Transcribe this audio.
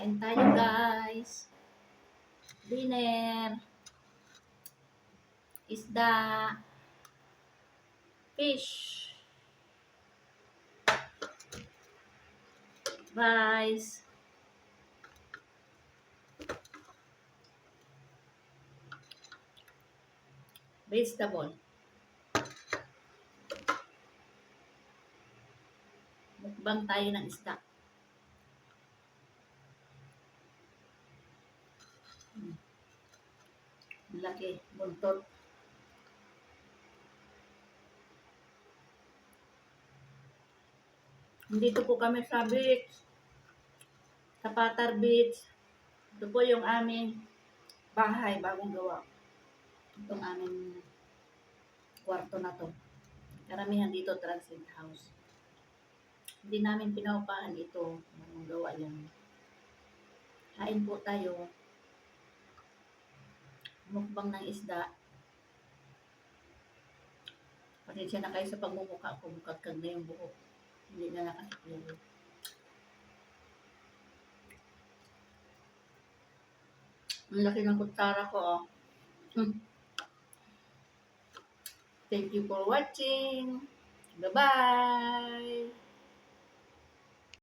Kain tayo guys. Dinner. Isda. Fish. Rice. Vegetable. Mukbang tayo ng isda. Laki, buntot. Dito po kami sa beach. Sa Patar Beach. Ito po yung aming bahay, bagong gawa. Itong aming kwarto na to. Karamihan dito transit house. Hindi namin pinaupahan ito. Bagong gawa yan. Kain po tayo. Mukbang ng isda. Pasensya na kayo sa pagmumukha ko. Bukagkag na yung buhok. Hindi na nakakipili. Ang laki ng kutsara ko, oh. Thank you for watching. Bye-bye!